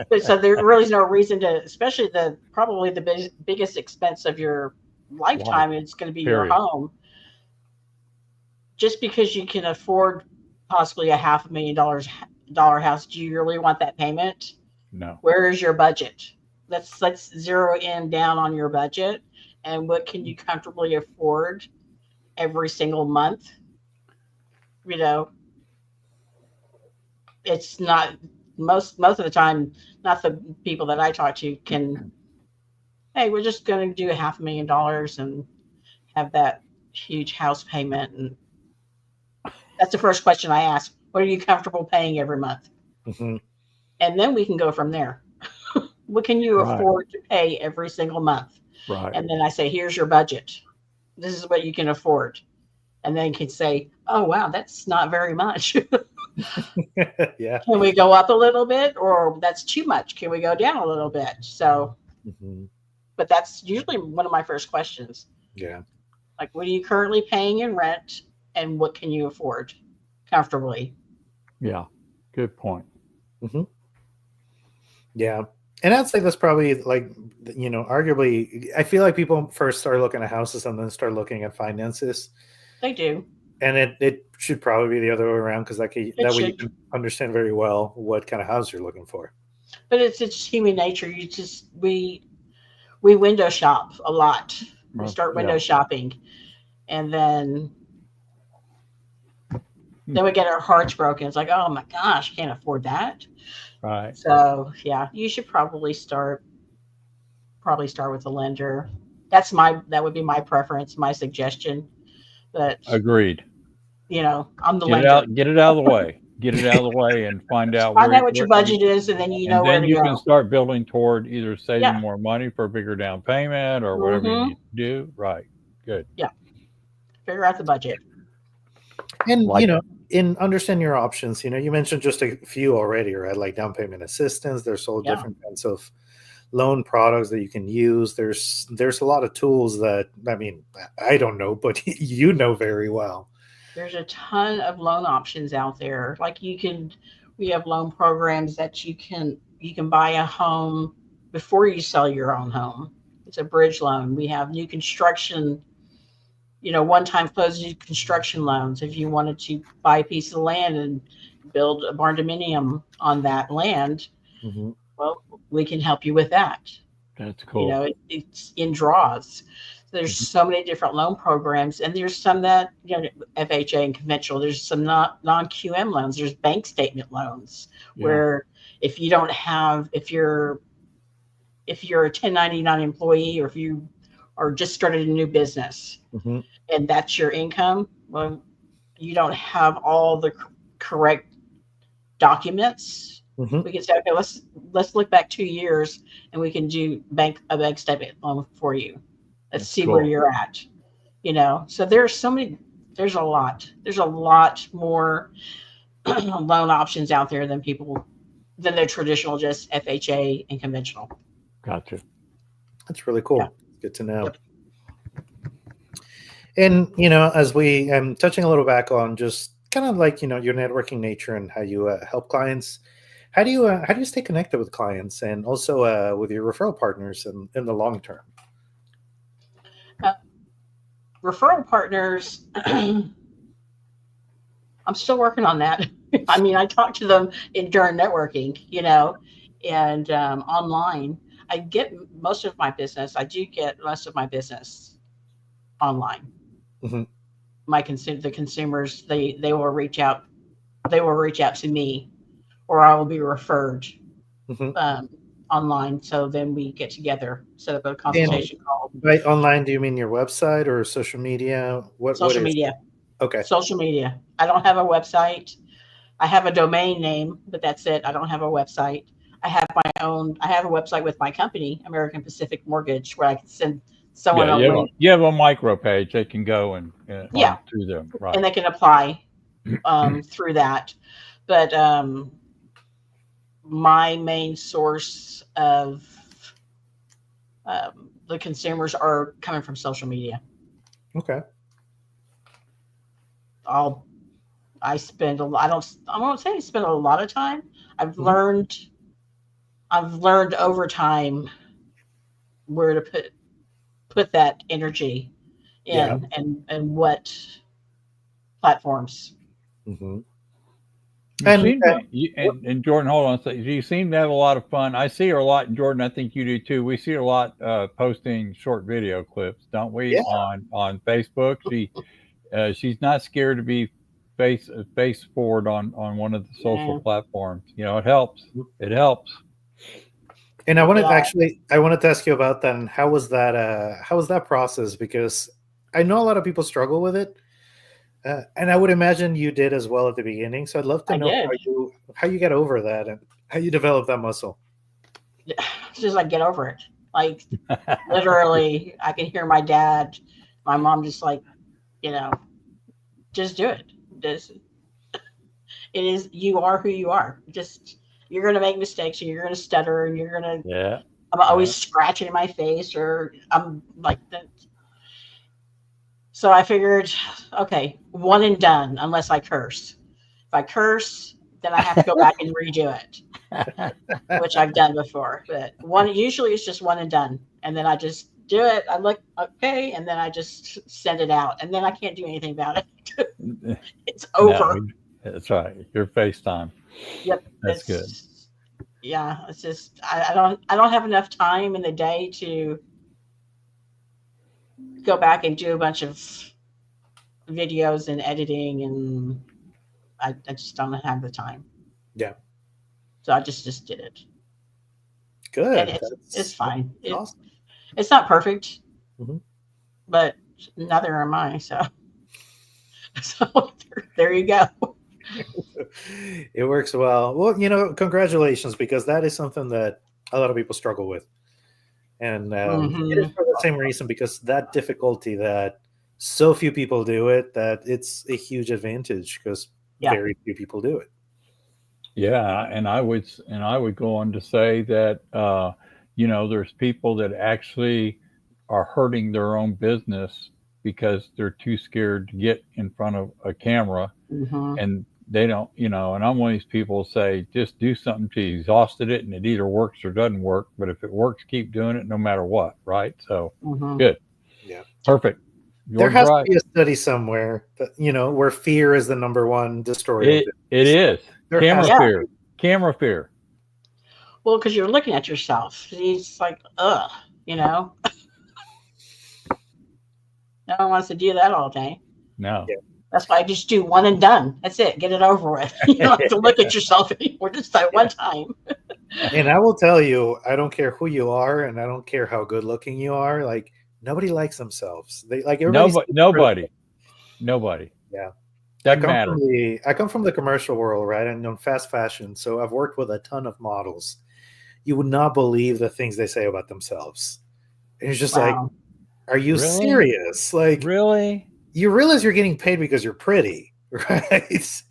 But so there really is no reason to, especially probably the biggest expense of your lifetime is going to be your home. Just because you can afford possibly a $500,000 house, do you really want that payment? No. Where is your budget? Let's zero in down on your budget and what can you comfortably afford every single month. It's not most of the time, not the people that I talk to can, hey, we're just going to do $500,000 and have that huge house payment. And that's the first question I ask. What are you comfortable paying every month? Mm-hmm. And then we can go from there. What can you Right. afford to pay every single month? Right. And then I say, here's your budget. This is what you can afford. And then you can say, oh, wow, that's not very much. Yeah. Can we go up a little bit, or that's too much? Can we go down a little bit? So, Mm-hmm. but that's usually one of my first questions. Yeah. Like, what are you currently paying in rent, and what can you afford comfortably? Yeah. Good point. Mm-hmm. Yeah. And I'd say that's probably like, arguably, I feel like people first start looking at houses and then start looking at finances. They do. And it should probably be the other way around, because that way you should. can understand very well what kind of house you're looking for. But it's human nature. We window shop a lot. We Well, start window yeah. shopping, and then we get our hearts broken. It's like, oh my gosh, can't afford that. Right. So yeah, you should probably start with a lender. That would be my preference, my suggestion. But Agreed. I'm the Get it lender. out. Get it out of the way. Get it out of the way and find out Find out what your budget is, and then you know and where then to you go. can start building toward either saving Yeah. more money for a bigger down payment or whatever you Mhm. need to do. Right. Good. Figure out the budget. And, Like it. in understand your options, you mentioned just a few already, right? Like down payment assistance. There's all Yeah. different kinds of loan products that you can use. There's a lot of tools that, I mean, I don't know, but you know very well. There's a ton of loan options out there. Like we have loan programs that you can buy a home before you sell your own home. It's a bridge loan. We have new construction, one-time close new construction loans. If you wanted to buy a piece of land and build a barn dominium on that land, Mm-hmm. well, we can help you with that. That's cool. It's in draws. There's so many different loan programs, and there's some that FHA and conventional. There's some non-QM loans. There's bank statement loans where if you're a 1099 employee, or if you are just started a new business, Mm-hmm. and that's your income, well, you don't have all the correct documents. Mm-hmm. We can say, okay, let's look back 2 years, and we can do a bank statement loan for you. Let's That's see cool. where you're at. So there's a lot more loan options out there than the traditional just FHA and conventional. Gotcha. That's really cool. Yeah. Good to know. Yep. And, as we touching a little back on just kind of like, your networking nature and how you help clients, how do you stay connected with clients and also with your referral partners in the long term? Referral partners, I'm still working on that. I mean, I talk to them during networking, and online. I get most of my business. I do get most of my business online. Mm-hmm. The consumers, they will reach out. They will reach out to me, or I will be referred Mm-hmm. online. So then we get together, set up a consultation call. By online, do you mean your website or social media? Social media. Okay. Social media. I don't have a website. I have a domain name, but that's it. I don't have a website. I have a website with my company, American Pacific Mortgage, where I can send someone a link, you have a micro page they can go and to them, right? and they can apply through that. But my main source of the consumers are coming from social media. Okay. I won't say I spend a lot of time. I've learned over time where to put that energy in, and what platforms. Mm-hmm. And Jordan, hold on a second. You seem to have a lot of fun. I see her a lot, and Jordan, I think you do too. We see her a lot posting short video clips, don't we? Yeah. On Facebook. She's not scared to be face forward on one of the social platforms. It helps. It helps. And I wanted to ask you about that. And how was that process? Because I know a lot of people struggle with it, and I would imagine you did as well at the beginning. So I'd love to I know did. how you get over that and how you develop that muscle. It's just like get over it. Like literally, I can hear my dad, my mom, just like, you know, just do it. Just it is. You are who you are. Just you're gonna make mistakes and you're gonna stutter and you're gonna. Yeah. I'm always scratching my face or I'm like that. So I figured, okay, one and done, unless I curse. If I curse, then I have to go back and redo it, which I've done before. But one usually it's just one and done, and then I just do it. I look okay, and then I just send it out, and then I can't do anything about it. It's over. No, that's right. Your FaceTime. Yep, That's good. Yeah, it's just I don't have enough time in the day to go back and do a bunch of videos and editing, and I just don't have the time. Yeah. So I just did it. Good. And it's fine. Awesome. It's not perfect, Mhm. but neither am I. So there you go. It works well. Well, congratulations, because that is something that a lot of people struggle with. And it is for the same reason, because that difficulty that so few people do it, that it's a huge advantage because very few people do it. Yeah, and I would go on to say that there's people that actually are hurting their own business because they're too scared to get in front of a camera, and they don't, and I'm one of these people who say just do something till you exhausted it, and it either works or doesn't work. But if it works, keep doing it no matter what, right? So good, yeah, perfect. There has to be a study somewhere that where fear is the number one destroyer. It is camera fear. Well, because you're looking at yourself. It's like, ugh, no one wants to do that all day. No. Yeah. That's why I just do one and done. That's it. Get it over with. You don't have to look at yourself anymore. Just that one time. And I will tell you, I don't care who you are, and I don't care how good looking you are. Like, nobody likes themselves. They like nobody. Yeah. Doesn't matter. I come from the commercial world, right? And on fast fashion. So I've worked with a ton of models. You would not believe the things they say about themselves. And it's just like, are you serious? Like, really? You realize you're getting paid because you're pretty, right?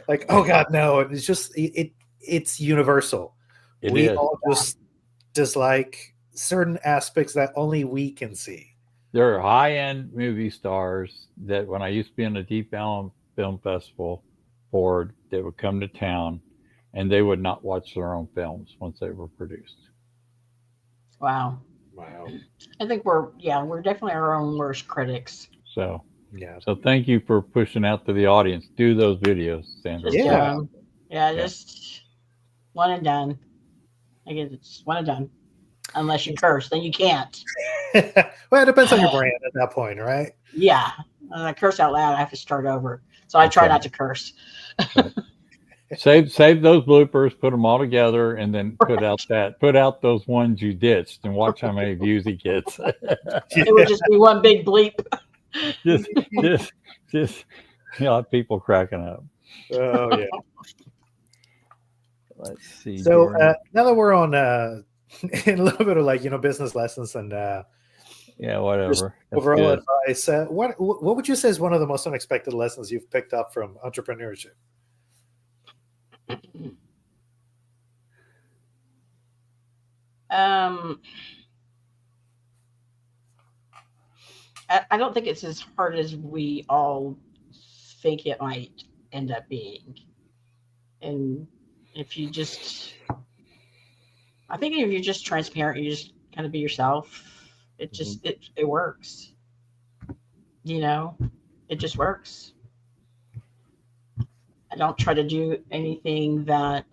Like, oh God, no. It's just, it's universal. We all just dislike certain aspects that only we can see. There are high-end movie stars that when I used to be on the Deep Ellum Film Festival board, they would come to town and they would not watch their own films once they were produced. Wow. I think we're definitely our own worst critics. So thank you for pushing out to the audience. Do those videos, Sandra. Just one and done. I guess it's one and done. Unless you curse, then you can't. Well, it depends on your brand at that point, right? Yeah. When I curse out loud, I have to start over. So I try not to curse. Save those bloopers, put them all together, and then put out those ones you ditched, and watch how many views he gets. It would just be one big bleep. just people cracking up. Oh yeah. Let's see. So now that we're on in a little bit of like business lessons and whatever overall advice, what would you say is one of the most unexpected lessons you've picked up from entrepreneurship? I don't think it's as hard as we all think it might end up being. And if you're just transparent, you just kind of be yourself. It just it works. It just works. I don't try to do anything that.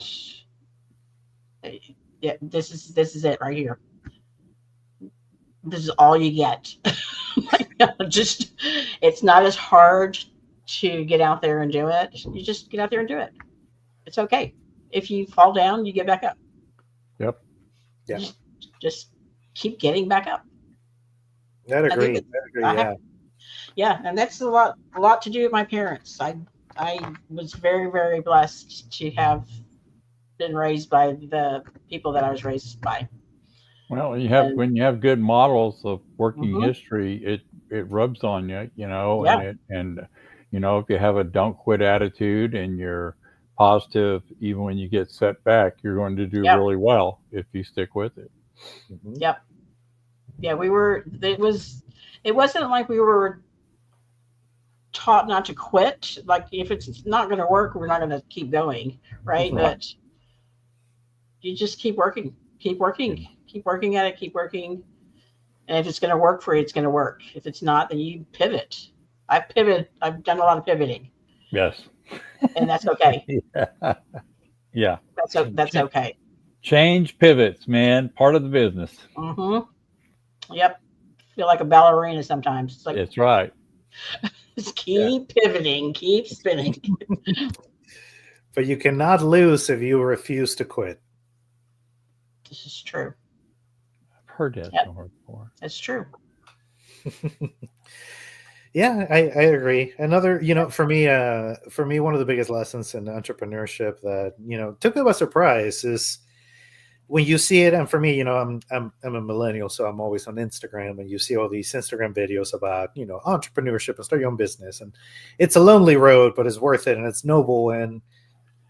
This is it right here. This is all you get. It's not as hard to get out there and do it. You just get out there and do it. It's okay. If you fall down, you get back up. Yep. Yeah. Just keep getting back up. I'd agree. Yeah. Yeah, and that's a lot to do with my parents. I was very, very blessed to have been raised by the people that I was raised by. Well, And when you have good models of working hmm history, it rubs on you, yeah, if you have a don't quit attitude and you're positive, even when you get set back, you're going to do yeah, really well if you stick with it. Mhm. yep, yeah. We were. It wasn't like we were taught not to quit. Like if it's not going to work, we're not going to keep going, right? Right. But you just keep working, keep working, keep working at it, keep working. And if it's going to work for you, it's going to work. If it's not, then you pivot. I pivot. I've done a lot of pivoting, Yes. and that's okay. Yeah. Yeah. That's okay. Change pivots, man. Part of the business. Mm-hmm. Yep. Feel like a ballerina sometimes. It's like It's right. just Yeah. keep pivoting, keep spinning. But you cannot lose if you refuse to quit. This is true. I've heard that Yep, somewhere before. that's true. Yeah, I agree. Another, for me, one of the biggest lessons in entrepreneurship that, took me by surprise is when you see it. And for me, I'm a millennial, so I'm always on Instagram, and you see all these Instagram videos about, entrepreneurship and start your own business. And it's a lonely road, but it's worth it and it's noble. And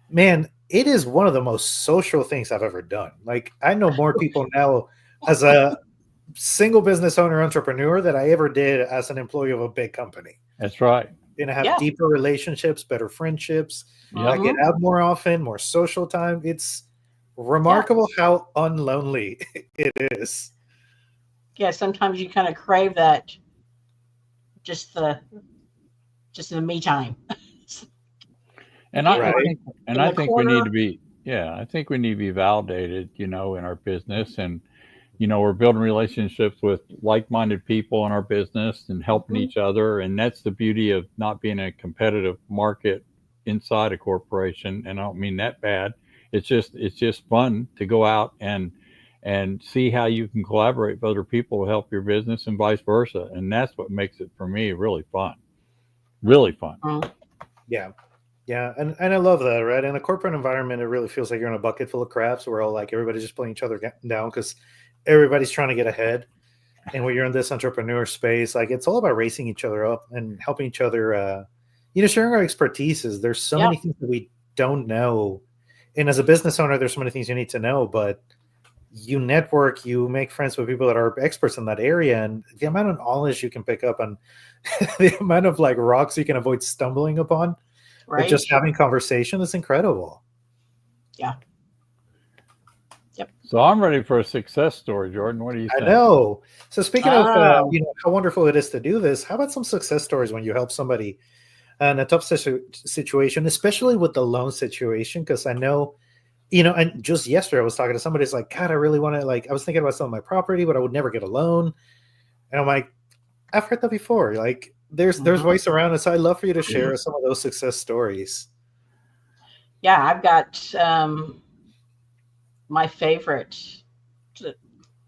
man, it is one of the most social things I've ever done. Like, I know more people now as a single business owner entrepreneur that I ever did as an employee of a big company. That's right. And I have Yeah. deeper relationships, better friendships. Yep. I get out more often, more social time. It's remarkable how unlonely it is. Yeah. Sometimes you kind of crave that, just the me time. And Get I Right. think in I the think we need corner. to be I think we need to be validated, in our business, and we're building relationships with like-minded people in our business and helping Mhm. each other, and that's the beauty of not being a competitive market inside a corporation. And I don't mean that bad. It's just fun to go out and see how you can collaborate with other people to help your business and vice versa. And that's what makes it for me really fun. Really fun. Mhm. Yeah. Yeah. And I love that, right? In a corporate environment, it really feels like you're in a bucket full of crabs where all like everybody's just pulling each other down because everybody's trying to get ahead. And when you're in this entrepreneur space, like it's all about racing each other up and helping each other, sharing our expertises. There's so Yep. many things that we don't know. And as a business owner, there's so many things you need to know, but you network, you make friends with people that are experts in that area, and the amount of knowledge you can pick up and the amount of like rocks you can avoid stumbling upon with Right. just having conversation is incredible. Yeah. Yep. So I'm ready for a success story, Jordan. What do you I think? know. So speaking of, Oh. how wonderful it is to do this, how about some success stories when you help somebody in a tough situation, especially with the loan situation? Because I know, and just yesterday I was talking to somebody who's like, God, I really want to, like, I was thinking about selling my property, but I would never get a loan. And I'm like, I've heard that before. Like, there's Mhm. voice around it. So I'd love for you to share some of those success stories. Yeah, I've got my favorite,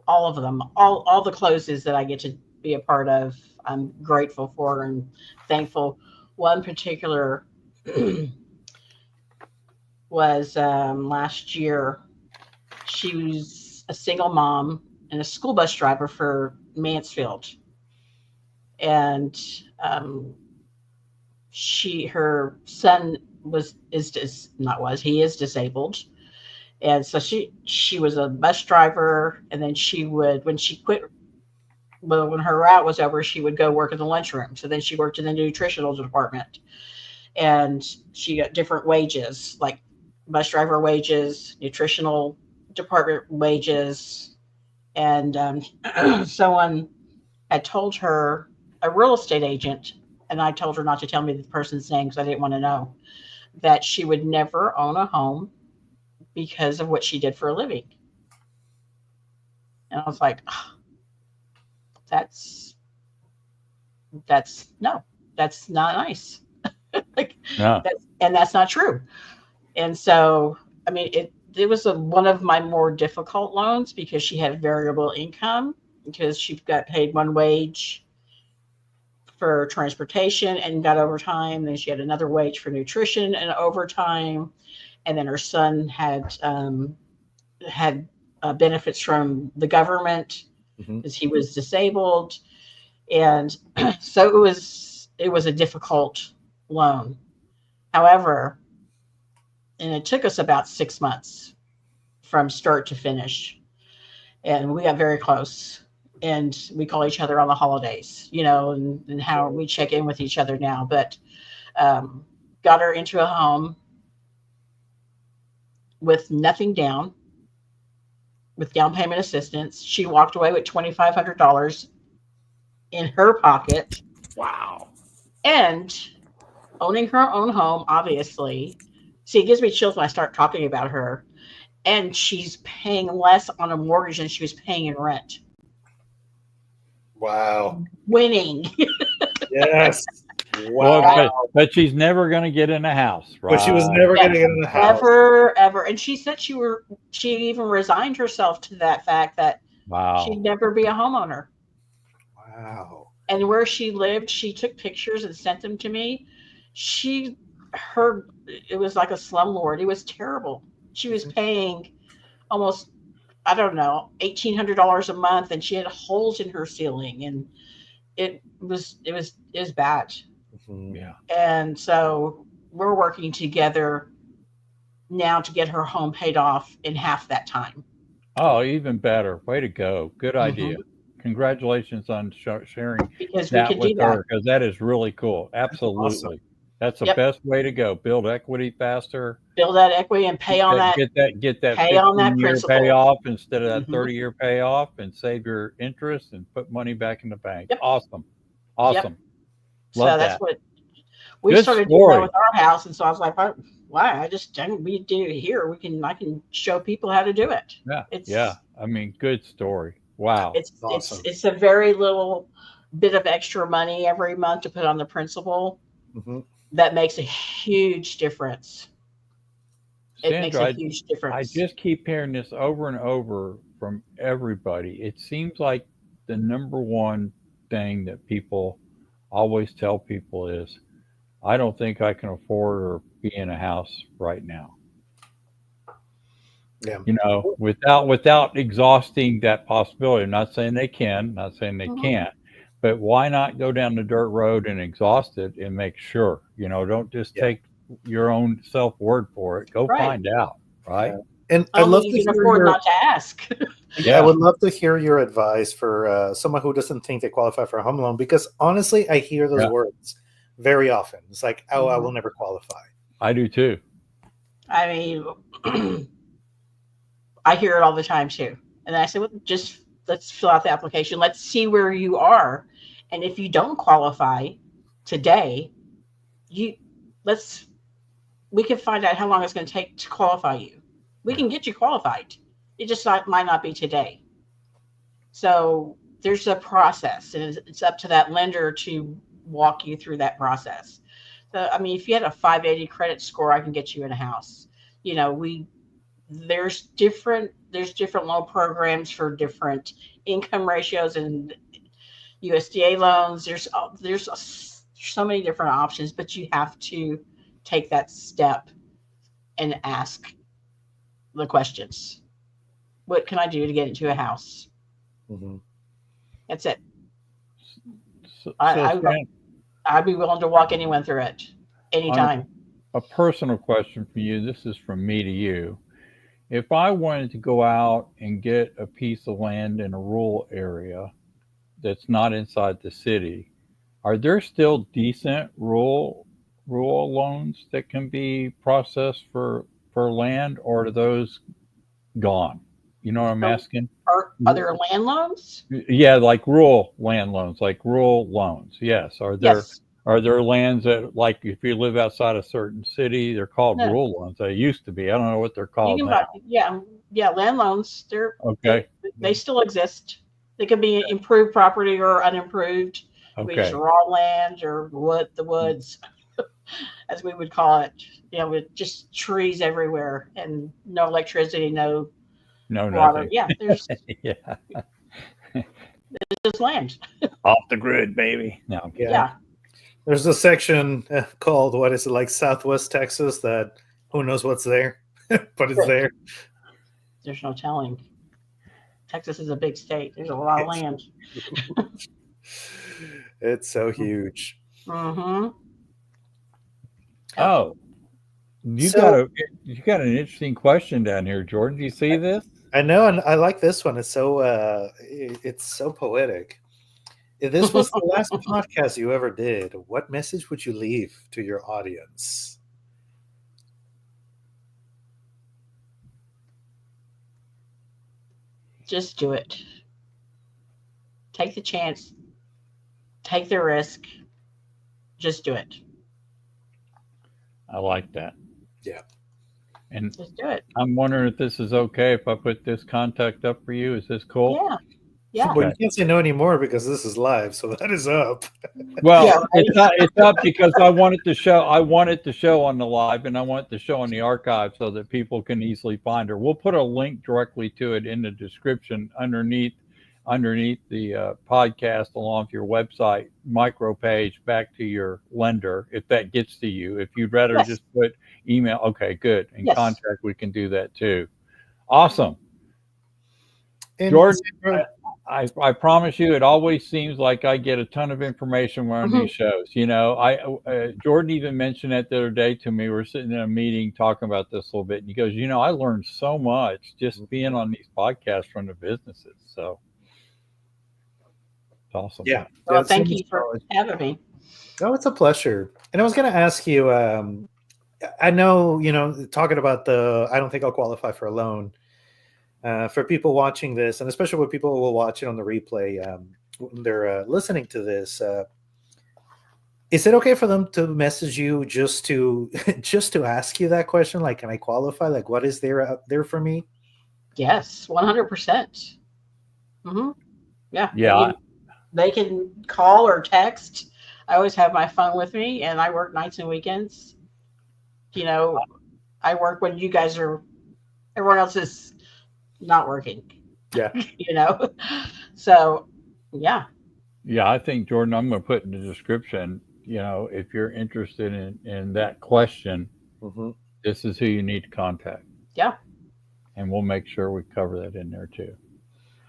all of them, all the closes that I get to be a part of. I'm grateful for and thankful. One particular was last year. She was a single mom and a school bus driver for Mansfield, and her son he is disabled, and so she was a bus driver, and then she would, when she quit, well, when her route was over, she would go work in the lunchroom. So then she worked in the nutritional department, and she got different wages, like bus driver wages, nutritional department wages, and someone had told her, a real estate agent, and I told her not to tell me the person's name because I didn't want to know, that she would never own a home because of what she did for a living. And I was like, oh, that's no, that's not nice. Like Yeah. that's not true. And so, I mean, it was one of my more difficult loans because she had variable income, because she got paid one wage for transportation and got overtime. Then she had another wage for nutrition and overtime. And then her son had benefits from the government because he was disabled. And so it was a difficult loan. However, and it took us about 6 months from start to finish. And we got very close. And we call each other on the holidays, and how we check in with each other now. But got her into a home with nothing down, with down payment assistance. She walked away with $2,500 in her pocket. Wow. And owning her own home, obviously. See, it gives me chills when I start talking about her. And she's paying less on a mortgage than she was paying in rent. Wow. Winning. Yes. Well, Wow. but she's never going to get in a house, right? But she was never going to get in the house. Ever. And she said she even resigned herself to that fact that Wow. she'd never be a homeowner. Wow. And where she lived, she took pictures and sent them to me. It was like a slumlord. It was terrible. She was paying almost, I don't know, $1,800 a month, and she had holes in her ceiling, and it was bad. Yeah. And so we're working together now to get her home paid off in half that time. Oh, even better. Way to go. Good idea. Congratulations on sharing Because we that could with do that. her, because that is really cool. Absolutely. Awesome. That's the Yep. best way to go. Build equity faster. Build that equity and pay on that. Get that pay on that 15-year principal. payoff instead of that Mhm. 30-year payoff, and save your interest and put money back in the bank. Yep. Awesome. So Love that's that. what we Good started doing story. that with our house. And so I was like, why? We do it here. I can show people how to do it. Yeah. I mean, good story. Wow. Awesome. It's a very little bit of extra money every month to put on the principal. That makes a huge difference. It makes Sandra, a huge difference. I just keep hearing this over and over from everybody. It seems like the number one thing that people always tell people is, I don't think I can afford or be in a house right now. Yeah. Without exhausting that possibility. I'm not saying they can, not saying they can't, but why not go down the dirt road and exhaust it and make sure, don't just take your own self-word for it. Go find out. Right. Yeah. And I'd love to you can hear afford not to ask. I would love to hear your advice for someone who doesn't think they qualify for a home loan, because honestly, I hear those words very often. It's like, I will never qualify. I do too. I mean, I hear it all the time too. And then I say, well, just let's fill out the application. Let's see where you are. And if you don't qualify today, we can find out how long it's going to take to qualify you. We can get you qualified. It just might not be today. So there's a process, and it's up to that lender to walk you through that process. So, I mean, if you had a 580 credit score, I can get you in a house. There's different loan programs for different income ratios and USDA loans. There's so many different options, but you have to take that step and ask the questions. What can I do to get into a house? That's it. I'd be willing to walk anyone through it anytime. A personal question for you. This is from me to you. If I wanted to go out and get a piece of land in a rural area that's not inside the city, are there still decent rural loans that can be processed for land, or are those gone? You know what I'm asking? Are there land loans? Yeah, like rural land loans, like rural loans. Yes. Are there lands that, like, if you live outside a certain city, they're called rural loans? They used to be. I don't know what they're called now. Land loans. They still exist. They can be improved property or unimproved, which raw land or the woods, as we would call it. With just trees everywhere and no electricity, no water. Nothing. Yeah, there's land. Off the grid, baby. No, I'm kidding. Yeah. There's a section called, what is it, like Southwest Texas, that who knows what's there, but it's there. There's no telling. Texas is a big state. There's a lot of land. It's so huge. Mm-hmm. Oh, you got an interesting question down here, Jordan. Do you see this? I know, and I like this one. It's so poetic. If this was the last podcast you ever did, what message would you leave to your audience? Just do it. Take the chance. Take the risk. Just do it. I like that. Yeah. And Just do it. I'm wondering if this is okay if I put this contact up for you. Is this cool? Yeah. Yeah. Well, you can't say no anymore because this is live, so that is up. Well, Yeah, right. it's up because I want it to show on the live, and I want it to show on the archive so that people can easily find her. We'll put a link directly to it in the description underneath the podcast, along with your website micro page back to your lender, if that gets to you. If you'd rather just put email, okay, good. And contact, we can do that too. Awesome. And Jordan, I promise you, it always seems like I get a ton of information when on these shows. You know, Jordan even mentioned that the other day to me. We're sitting in a meeting talking about this a little bit, and he goes, "You know, I learned so much just being on these podcasts from the businesses." So it's awesome. Yeah. Well, thank you for having me. Oh, it's a pleasure. And I was going to ask you, I know, you know, talking about I don't think I'll qualify for a loan. For people watching this, and especially with people who will watch it on the replay, when they're listening to this, is it okay for them to message you just to ask you that question? Like, can I qualify? Like, what is there out there for me? Yes, 100%. Yeah. Yeah. They can call or text. I always have my phone with me, and I work nights and weekends. You know, I work when everyone else is not working. Yeah. You know, so yeah. Yeah, I think, Jordan, I'm going to put in the description, you know, if you're interested in that question, this is who you need to contact. Yeah. And we'll make sure we cover that in there too.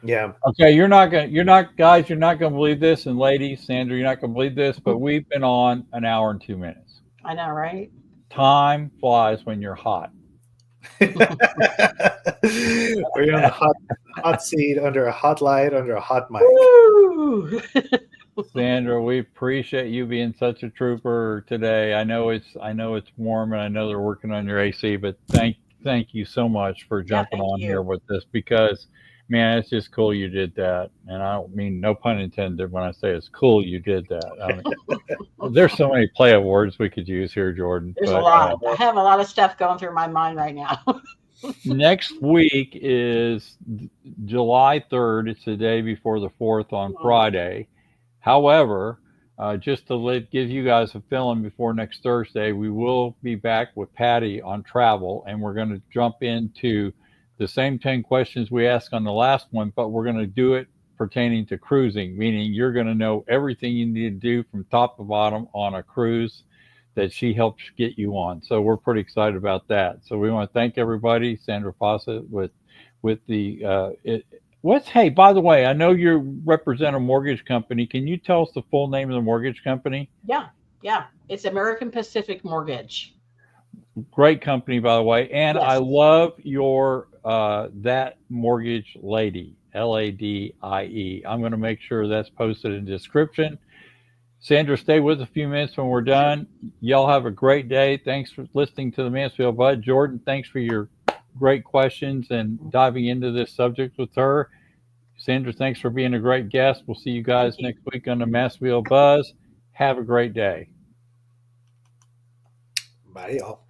Yeah. Okay, you're not going to believe this, and ladies, Sandra, you're not going to believe this, but we've been on an hour and 2 minutes. I know, right? Time flies when you're hot. We're on a hot seat, under a hot light, under a hot mic. Woo! Sandra, we appreciate you being such a trooper today. I know it's warm, and I know they're working on your AC, but thank you so much for jumping on here with this, because man, it's just cool you did that. And I don't mean no pun intended when I say it's cool you did that. I mean, there's so many play of words we could use here, Jordan. There's a lot. I have a lot of stuff going through my mind right now. Next week is July 3rd. It's the day before the 4th on Friday. However, just to give you guys a feeling before next Thursday, we will be back with Patty on travel, and we're going to jump into the same 10 questions we asked on the last one, but we're going to do it pertaining to cruising, meaning you're going to know everything you need to do from top to bottom on a cruise that she helps get you on. So we're pretty excited about that. So we want to thank everybody. Sandra Fossett with the hey, by the way, I know you represent a mortgage company. Can you tell us the full name of the mortgage company? Yeah. It's American Pacific Mortgage. Great company, by the way. And yes. I love your That Mortgage Ladie, Ladie. I'm going to make sure that's posted in the description. Sandra, stay with us a few minutes when we're done. Y'all have a great day. Thanks for listening to the Mansfield Bud. Jordan, thanks for your great questions and diving into this subject with her. Sandra, thanks for being a great guest. We'll see you guys next week on the Mansfield Buzz. Have a great day. Bye, y'all.